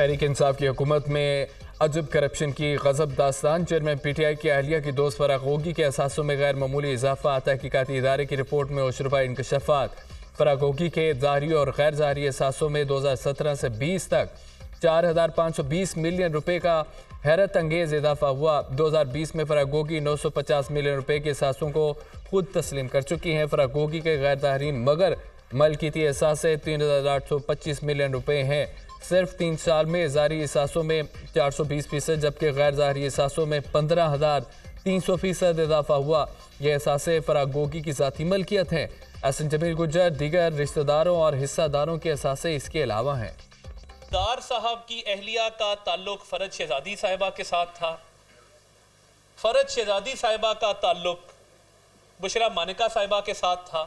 तहरीक इंसाफ की हुकूमत में अजब करप्शन की गजब दास्तान। चेयरमैन पीटीआई की अहलिया की दोस्त फराग गोगी के असासों में गैर मामूली इजाफा। तहकीकाती इदारे की रिपोर्ट में उशरबा इंकशाफात। फराग गोगी के ज़ाहरी और गैर ज़ाहरी असासों में 2017 से 20 तक 4,520 मिलियन रुपए का हैरत अंगेज इजाफा हुआ। 2020 में फराग गोगी 950 मिलियन रुपए के असासों को खुद तस्लीम कर चुकी हैं। फराग गोगी के गैर ज़ाहरी मगर मलकीती एहसास 3,825 मिलियन रुपए हैं। सिर्फ 3 साल में ज़ाहरी एहसासों में 420%, जबकि गैर ज़ाहरी एहसासों में 15,300% इजाफा हुआ। यह एहसास फराग गोगी की ज़ाती मलकियत हैं। एहसन जमील गुज्जर दीगर रिश्तेदारों और हिस्सादारों के एहसास इसके अलावा हैं। दार साहब की अहलिया का ताल्लुक फरज शहजादी साहिबा के साथ था। फरज शहजादी साहिबा का ताल्लुक बुशरा मानिका साहिबा के साथ था।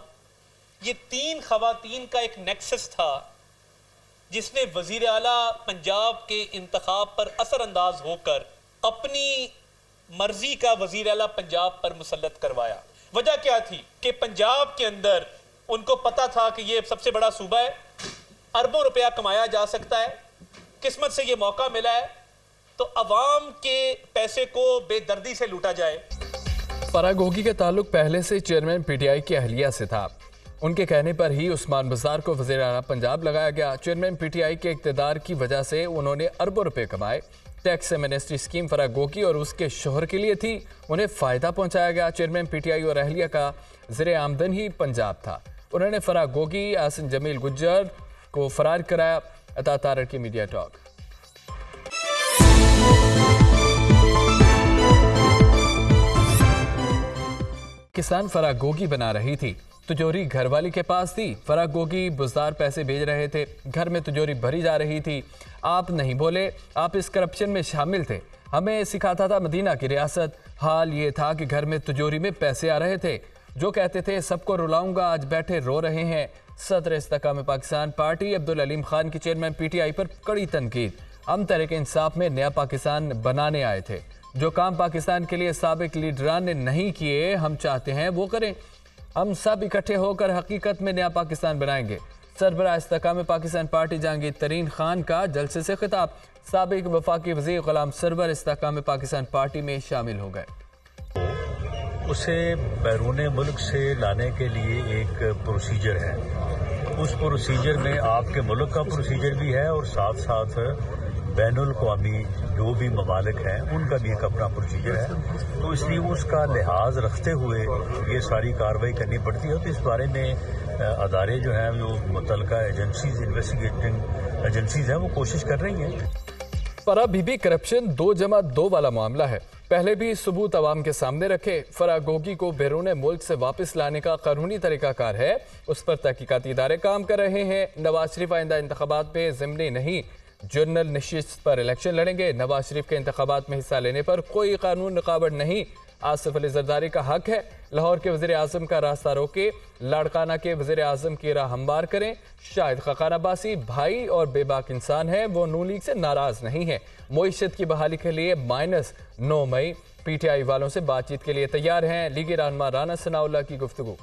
ये 3 खवातीन का एक नेक्सस था जिसने वजीर आला पंजाब के इंतखाब पर असरअंदाज होकर अपनी मर्जी का वजीर आला पंजाब पर मुसल्लत करवाया। वजह क्या थी कि पंजाब के अंदर उनको पता था कि ये सबसे बड़ा सूबा है, अरबों रुपया कमाया जा सकता है, किस्मत से ये मौका मिला है तो अवाम के पैसे को बेदर्दी से लूटा जाए। फराग गोगी का ताल्लुक पहले से चेयरमैन पीटीआई की अहलिया से था। उनके कहने पर ही उस्मान बाजार को वज़ीर आला पंजाब लगाया गया। चेयरमैन पीटीआई के इक़्तिदार की वजह से उन्होंने अरबों रुपए कमाए। टैक्स एमनेस्टी स्कीम फराग गोगी और उसके शोहर के लिए थी, उन्हें फ़ायदा पहुंचाया गया। चेयरमैन पीटीआई और अहलिया का ज़रिए आमदन ही पंजाब था। उन्होंने फराग गोगी, एहसन जमील गुज्जर को फरार कराया। अता तारड़ की मीडिया टॉक। किसान फराग गोगी बना रही थी, तिजोरी घरवाली के पास थी। फराग गोगी बुजदार पैसे भेज रहे थे, घर में तिजोरी भरी जा रही थी। आप नहीं बोले, आप इस करप्शन में शामिल थे। हमें सिखाता था मदीना की रियासत। हाल ये था कि घर में तिजोरी में पैसे आ रहे थे। जो कहते थे सबको रुलाऊंगा, आज बैठे रो रहे हैं। सदर इस्तेकाम पाकिस्तान पार्टी अब्दुल अलीम खान की चेयरमैन पीटीआई पर कड़ी तनकीद। हम तहरीक इंसाफ में नया पाकिस्तान बनाने आए थे। जो काम पाकिस्तान के लिए साबिक लीडरान ने नहीं किए, हम चाहते हैं वो करें। हम सब इकट्ठे होकर हकीकत में नया पाकिस्तान बनाएंगे। सरबराह इस्तेकाम पाकिस्तान पार्टी जहांगीर तरीन खान का जलसे से खिताब। साबिक वफाकी वज़ीर गुलाम सरवर इस्तेकाम पाकिस्तान पार्टी में शामिल हो गए। उसे बैरून मुल्क से लाने के लिए एक प्रोसीजर है। उस प्रोसीजर में आपके मुल्क का प्रोसीजर भी है और साथ साथ बैनुल अक़वामी जो भी ममालिक हैं उनका भी एक अपना प्रोसीजर है। तो इसलिए उसका लिहाज रखते हुए ये सारी कार्रवाई करनी पड़ती है। तो इस बारे में अदारे जो हैं, जो मुतल्लिका एजेंसीज, इन्वेस्टिगेटिंग एजेंसीज हैं, वो कोशिश कर रही हैं। पर अभी भी करप्शन 2+2 वाला मामला है। पहले भी सबूत अवाम के सामने रखे। फराग गोगी को बैरून मुल्क से वापस लाने का कानूनी तरीकाकार है, उस पर तहकीकाती इदारे काम कर रहे हैं। नवाज शरीफ आइंदा इंतखाबात पे ज़िमनी नहीं जनरल नशिस्त पर इलेक्शन लड़ेंगे। नवाज शरीफ के इंतखाबात में हिस्सा लेने पर कोई कानून रुकावट नहीं। आसिफ अली जरदारी का हक है लाहौर के वज़ीर आज़म का रास्ता रोके, लाड़काना के वज़ीर आज़म की राह हमवार करें। शाहिद खकान अब्बासी भाई और बेबाक इंसान है, वो नून लीग से नाराज नहीं है। मईशत की बहाली के लिए -9 मई पीटीआई वालों से बातचीत के लिए तैयार हैं। लीगी रहनुमा राना सनाउल्लाह की गुफ्तगू।